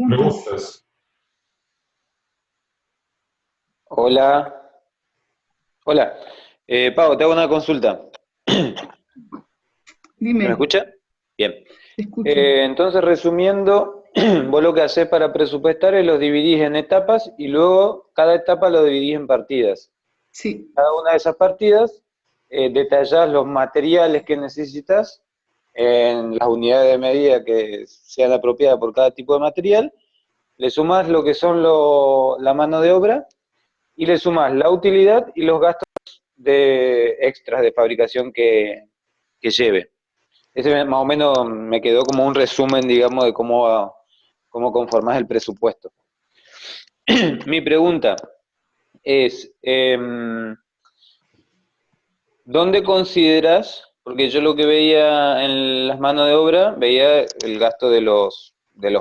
Me preguntas. gustas. Hola, hola. Pau, te hago una consulta. ¿Se me Dime, escucha? Bien. te escucho. Entonces, resumiendo, vos lo que haces para presupuestar es los dividís en etapas y luego cada etapa lo dividís en partidas. Sí, Cada una de esas partidas detallás los materiales que necesitas en las unidades de medida que sean apropiadas por cada tipo de material, le sumás lo que son la mano de obra y le sumás la utilidad y los gastos de extras de fabricación que lleve. Ese más o menos me quedó como un resumen, digamos, de cómo conformás el presupuesto. Mi pregunta es, ¿dónde consideras, porque yo lo que veía en las manos de obra, veía el gasto de los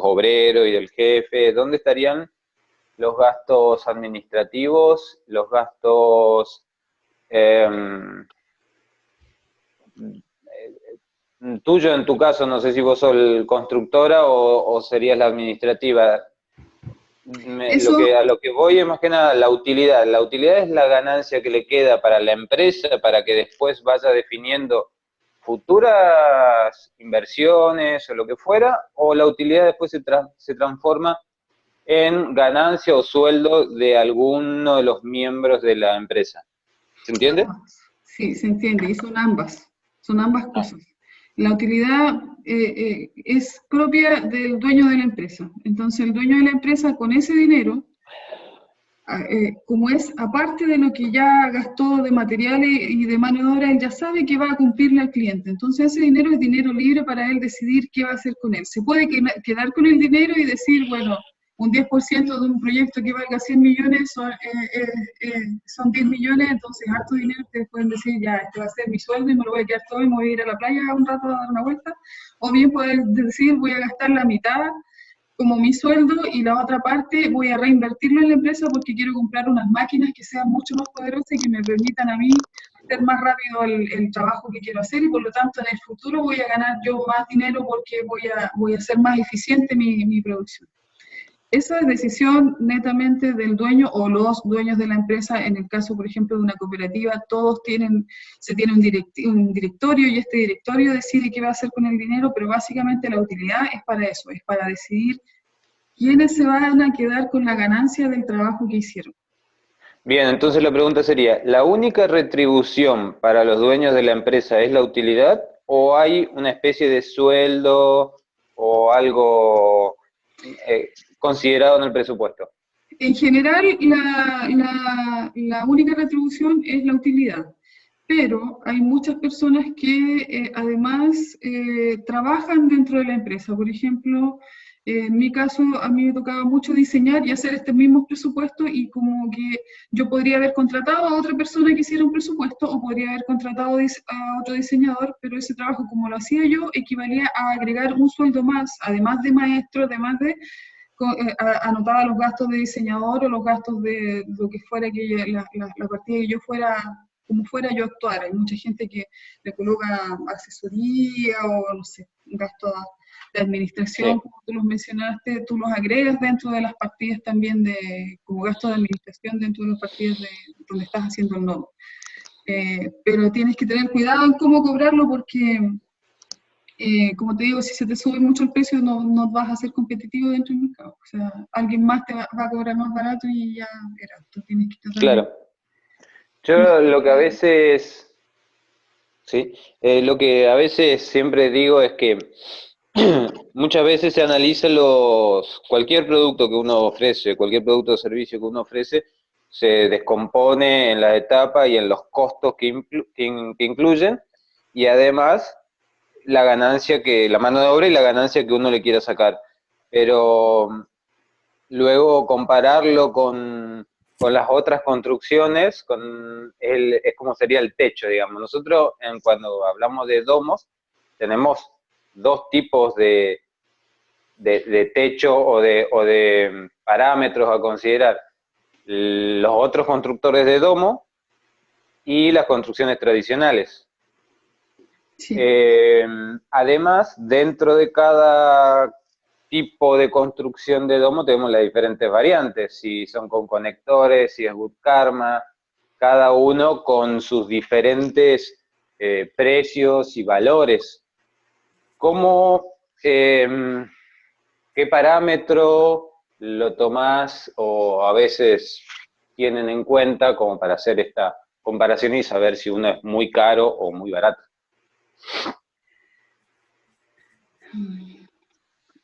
obreros y del jefe, ¿dónde estarían los gastos administrativos, los gastos eh, tuyo en tu caso, no sé si vos sos constructora o serías la administrativa. eso, A lo que voy es más que nada la utilidad. La utilidad es la ganancia que le queda para la empresa para que después vaya definiendo futuras inversiones o lo que fuera, o la utilidad después se transforma en ganancia o sueldo de alguno de los miembros de la empresa. ¿Se entiende? sí, se entiende, y son ambas Ah, cosas. La utilidad es propia del dueño de la empresa. Entonces, el dueño de la empresa con ese dinero, como es aparte de lo que ya gastó de materiales y de mano de obra, él ya sabe que va a cumplirle al cliente. Entonces, ese dinero es dinero libre para él decidir qué va a hacer con él. Se puede quedar con el dinero y decir, bueno, un 10% de un proyecto que valga 100 millones son 10 millones, entonces harto dinero, ustedes pueden decir, ya, este va a ser mi sueldo y me lo voy a quedar todo y me voy a ir a la playa un rato a dar una vuelta. O bien pueden decir, voy a gastar la mitad como mi sueldo y la otra parte voy a reinvertirlo en la empresa porque quiero comprar unas máquinas que sean mucho más poderosas y que me permitan a mí hacer más rápido el trabajo que quiero hacer y por lo tanto en el futuro voy a ganar yo más dinero porque voy a hacer más eficiente mi producción. Esa es decisión netamente del dueño o los dueños de la empresa. En el caso, por ejemplo, de una cooperativa, se tiene un directorio y este directorio decide qué va a hacer con el dinero, pero básicamente la utilidad es para eso, es para decidir quiénes se van a quedar con la ganancia del trabajo que hicieron. bien, entonces la pregunta sería, ¿la única retribución para los dueños de la empresa es la utilidad o hay una especie de sueldo o algo considerado en el presupuesto? En general, la única retribución es la utilidad, pero hay muchas personas que además trabajan dentro de la empresa. Por ejemplo, en mi caso, a mí me tocaba mucho diseñar y hacer estos mismos presupuestos y como que yo podría haber contratado a otra persona que hiciera un presupuesto o podría haber contratado a otro diseñador, pero ese trabajo como lo hacía yo equivalía a agregar un sueldo más, además de maestro, además de anotaba los gastos de diseñador o los gastos de lo que fuera que la partida que yo fuera, como fuera yo actuara. Hay mucha gente que le coloca asesoría o no sé, gastos de administración, Sí, como tú los mencionaste, tú los agregas dentro de las partidas también como gastos de administración dentro de las partidas de donde estás haciendo el nodo. Pero tienes que tener cuidado en cómo cobrarlo porque como te digo, si se te sube mucho el precio, no vas a ser competitivo dentro del mercado. O sea, alguien más te va a cobrar más barato y ya verás, tú tienes que tratar de... claro. Yo lo que a veces, sí, lo que a veces siempre digo es que muchas veces se analiza cualquier producto que uno ofrece, cualquier producto o servicio que uno ofrece, se descompone en la etapa y en los costos que incluyen, y además la mano de obra y la ganancia que uno le quiera sacar. Pero luego compararlo con las otras construcciones, es como sería el techo, digamos. Nosotros, cuando hablamos de domos, tenemos dos tipos de techo o de parámetros a considerar. Los otros constructores de domo y las construcciones tradicionales. Sí, Además, dentro de cada tipo de construcción de domo tenemos las diferentes variantes, si son con conectores, si es wood karma, cada uno con sus diferentes precios y valores. ¿Cómo, qué parámetro lo tomás o a veces tienen en cuenta como para hacer esta comparación y saber si uno es muy caro o muy barato?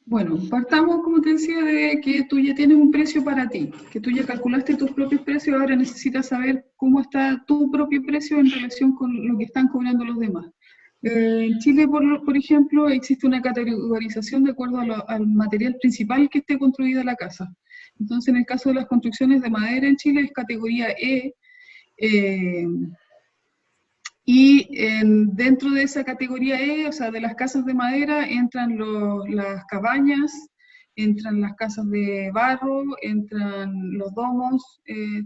Bueno, partamos, como te decía, de que tú ya tienes un precio para ti, que tú ya calculaste tus propios precios, ahora necesitas saber cómo está tu propio precio en relación con lo que están cobrando los demás. En Chile, por ejemplo, existe una categorización de acuerdo al material principal que esté construida la casa. Entonces, en el caso de las construcciones de madera en Chile es categoría E, y dentro de esa categoría E, o sea, de las casas de madera, entran las cabañas, entran las casas de barro, entran los domos,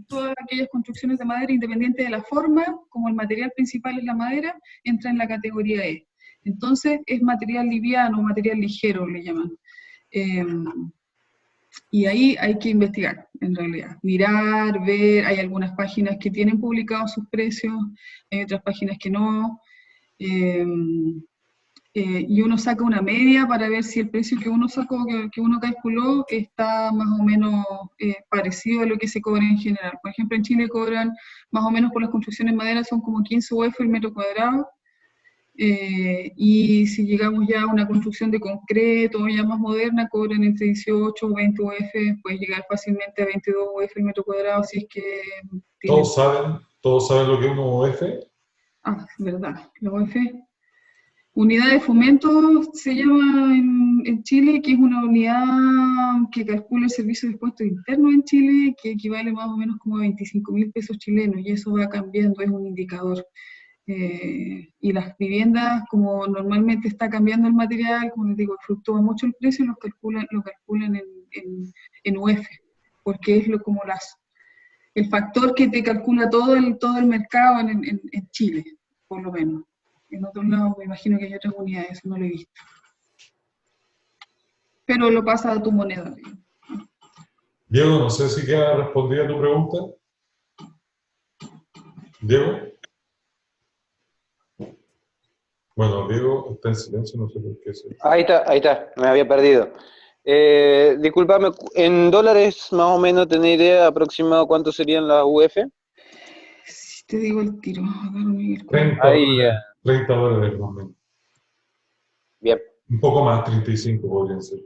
todas aquellas construcciones de madera, independiente de la forma, como el material principal es la madera, entra en la categoría E. Entonces, es material liviano, material ligero, le llaman. Y ahí hay que investigar, en realidad. Mirar, ver, hay algunas páginas que tienen publicados sus precios, hay otras páginas que no. Y uno saca una media para ver si el precio que uno sacó, que uno calculó, está más o menos parecido a lo que se cobra en general. Por ejemplo, en Chile cobran más o menos por las construcciones de madera, son como 15 UF el metro cuadrado. Y si llegamos ya a una construcción de concreto ya más moderna, cobran entre 18 o 20 UF, puede llegar fácilmente a 22 UF el metro cuadrado si es que tiene... ¿Todos saben lo que es un UF? Ah, verdad, la UF. Unidad de fomento se llama en Chile, que es una unidad que calcula el servicio de impuestos internos en Chile, que equivale más o menos como a 25.000 pesos chilenos, y eso va cambiando, es un indicador. Y las viviendas, como normalmente está cambiando el material, como les digo, fluctúa mucho el precio, lo calculan en UF, porque es como el factor que te calcula todo el mercado en Chile, por lo menos. En otros lados me imagino que hay otras unidades, no lo he visto. Pero lo pasa a tu moneda. Diego, no sé si queda respondida a tu pregunta. Diego. Bueno, Diego está en silencio, no sé por qué. Ahí está, me había perdido. Disculpame, ¿en dólares más o menos tenés idea aproximado cuánto serían las UF? Si te digo el tiro. 30 dólares más o menos. Bien. Un poco más, 35 podrían ser.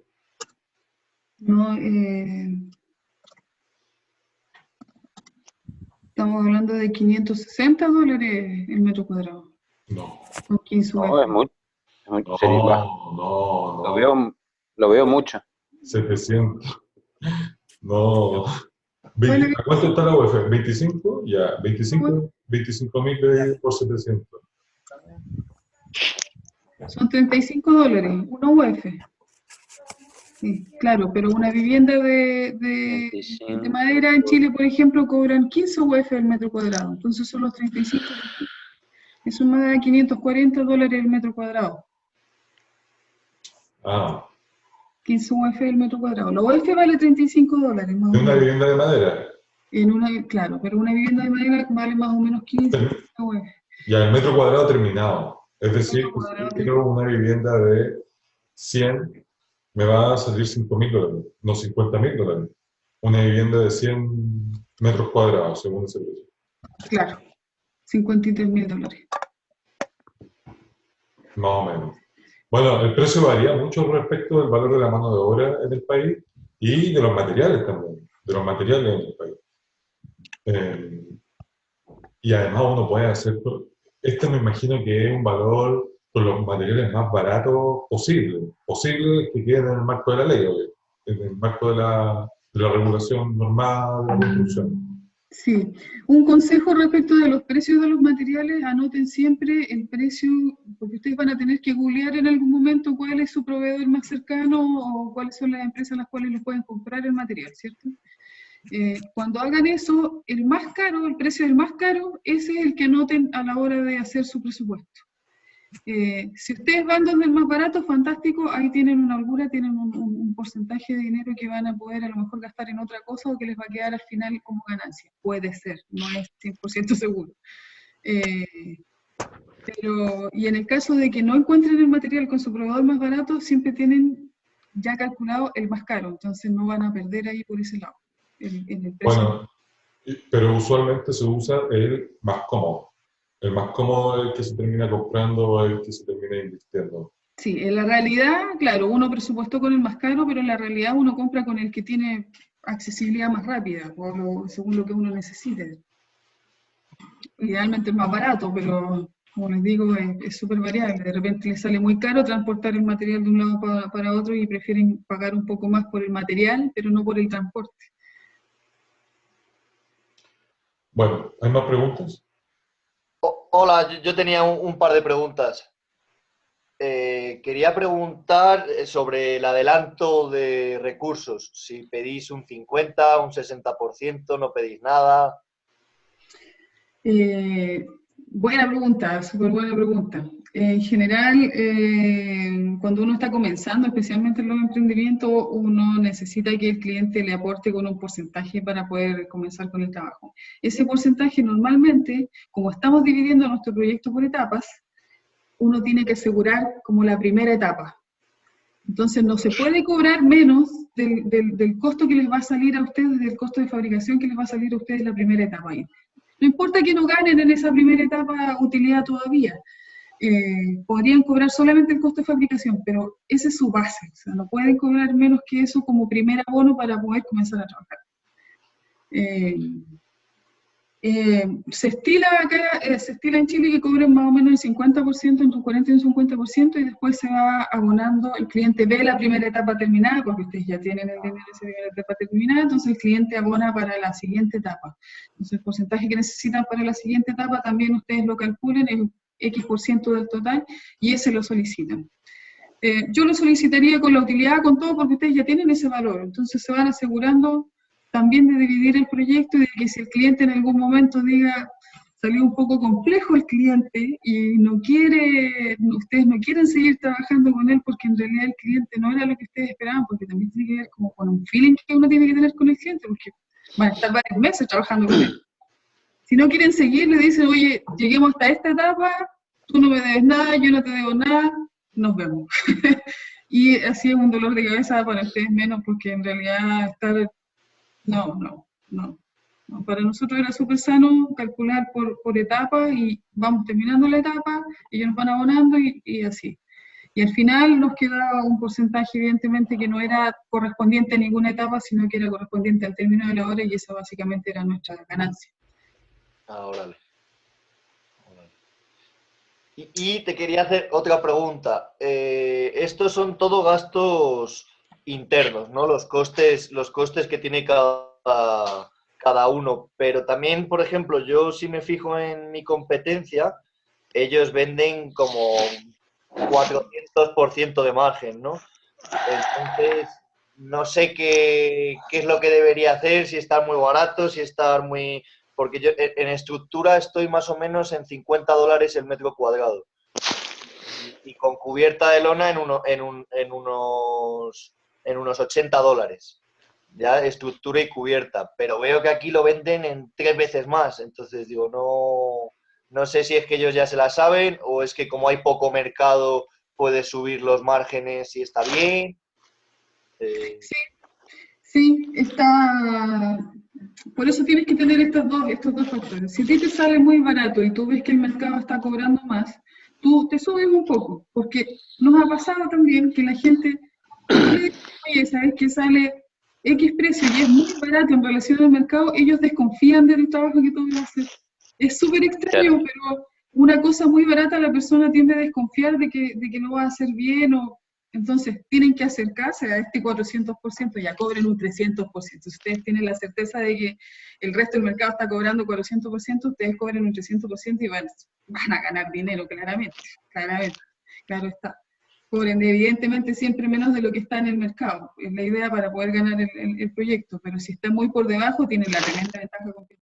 No, estamos hablando de 560 dólares el metro cuadrado. No. Con 15 No, es mucho. No. Lo veo mucho. 700. No. ¿A cuánto está la UF? ¿25? Ya, 25.000 por 700. Son 35 dólares, una UF. Sí, claro, pero una vivienda de madera en Chile, por ejemplo, cobran 15 UF el metro cuadrado. Entonces son los 35. Eso me da 540 dólares el metro cuadrado. Ah. 15 UF el metro cuadrado. La UF vale 35 dólares. ¿De una vivienda de madera? Claro, pero una vivienda de madera vale más o menos 15 UF. Ya, el metro cuadrado terminado. Es decir, si quiero una vivienda de 100, me va a salir 5.000 dólares, no 50.000 dólares. Una vivienda de 100 metros cuadrados, según ese precio. Claro, 53.000 dólares. Más o menos. Bueno, el precio varía mucho respecto del valor de la mano de obra en el país y de los materiales también, de los materiales en el país. Y además uno puede hacer, me imagino que es un valor con los materiales más baratos posibles que queden en el marco de la ley, en el marco de la regulación normal de la construcción. Sí, un consejo respecto de los precios de los materiales, anoten siempre el precio, porque ustedes van a tener que googlear en algún momento cuál es su proveedor más cercano o cuáles son las empresas a las cuales les pueden comprar el material, ¿cierto? Cuando hagan eso, el más caro, el precio del más caro, ese es el que anoten a la hora de hacer su presupuesto. Si ustedes van donde el más barato, fantástico, ahí tienen una holgura, tienen un porcentaje de dinero que van a poder a lo mejor gastar en otra cosa o que les va a quedar al final como ganancia. Puede ser, no es 100% seguro. Y en el caso de que no encuentren el material con su proveedor más barato, siempre tienen ya calculado el más caro, entonces no van a perder ahí por ese lado, en el precio. Bueno, pero usualmente se usa el más cómodo. El más cómodo es el que se termina comprando, el que se termina invirtiendo. Sí, en la realidad, claro, uno presupuestó con el más caro, pero en la realidad uno compra con el que tiene accesibilidad más rápida, según lo que uno necesite. Idealmente es más barato, pero como les digo, es súper variable. De repente les sale muy caro transportar el material de un lado para otro y prefieren pagar un poco más por el material, pero no por el transporte. Bueno, ¿hay más preguntas? Hola, yo tenía un par de preguntas. Quería preguntar sobre el adelanto de recursos. Si pedís un 50, un 60%, no pedís nada. Buena pregunta, súper buena pregunta. En general, cuando uno está comenzando, especialmente en los emprendimientos, uno necesita que el cliente le aporte con un porcentaje para poder comenzar con el trabajo. Ese porcentaje normalmente, como estamos dividiendo nuestro proyecto por etapas, uno tiene que asegurar como la primera etapa. Entonces no se puede cobrar menos del costo que les va a salir a ustedes, del costo de fabricación que les va a salir a ustedes la primera etapa. No importa que no ganen en esa primera etapa utilidad todavía, podrían cobrar solamente el costo de fabricación, pero esa es su base, o sea, no pueden cobrar menos que eso como primer abono para poder comenzar a trabajar. Se estila en Chile que cobren más o menos el 50%, entre un 40 y un 50%, y después se va abonando, el cliente ve la primera etapa terminada, porque ustedes ya tienen el dinero de esa primera etapa terminada, entonces el cliente abona para la siguiente etapa. Entonces el porcentaje que necesitan para la siguiente etapa también ustedes lo calculen, es X% del total, y ese lo solicitan. Yo lo solicitaría con la utilidad, con todo, porque ustedes ya tienen ese valor, entonces se van asegurando también de dividir el proyecto y de que si el cliente en algún momento diga, salió un poco complejo el cliente y no quiere, ustedes no quieren seguir trabajando con él porque en realidad el cliente no era lo que ustedes esperaban, porque también tiene que ver como con un feeling que uno tiene que tener con el cliente, porque van a estar varios meses trabajando con él. Si no quieren seguir, le dicen, oye, lleguemos hasta esta etapa, tú no me debes nada, yo no te debo nada, nos vemos. Y así es un dolor de cabeza para ustedes menos, porque en realidad estar... No. Para nosotros era súper sano calcular por etapas y vamos terminando la etapa, ellos nos van abonando y así. Y al final nos quedaba un porcentaje, evidentemente, que no era correspondiente a ninguna etapa, sino que era correspondiente al término de la hora y esa básicamente era nuestra ganancia. Órale. Y te quería hacer otra pregunta. Estos son todo gastos internos, ¿no? Los costes que tiene cada uno. Pero también, por ejemplo, yo si me fijo en mi competencia, ellos venden como 400% de margen, ¿no? Entonces, no sé qué es lo que debería hacer, si estar muy barato, si estar muy... Porque yo en estructura estoy más o menos en $50 el metro cuadrado. Y con cubierta de lona en unos $80. Ya estructura y cubierta. Pero veo que aquí lo venden en 3 veces más. Entonces digo, no sé si es que ellos ya se la saben o es que como hay poco mercado puedes subir los márgenes y está bien. Sí, está... Por eso tienes que tener estos dos factores. Si a ti te sale muy barato y tú ves que el mercado está cobrando más, tú te subes un poco, porque nos ha pasado también que la gente, oye, ¿sabes que sale X precio y es muy barato en relación al mercado? Ellos desconfían del trabajo que tú vas a hacer. Es súper extraño, claro. Pero una cosa muy barata la persona tiende a desconfiar de que lo va a hacer bien o... Entonces, tienen que acercarse a este 400%, ya cobren un 300%. Si ustedes tienen la certeza de que el resto del mercado está cobrando 400%, ustedes cobren un 300% y van a ganar dinero, claramente, claro está. Cobren evidentemente siempre menos de lo que está en el mercado. Es la idea para poder ganar el proyecto, pero si está muy por debajo, tienen la tremenda ventaja competitiva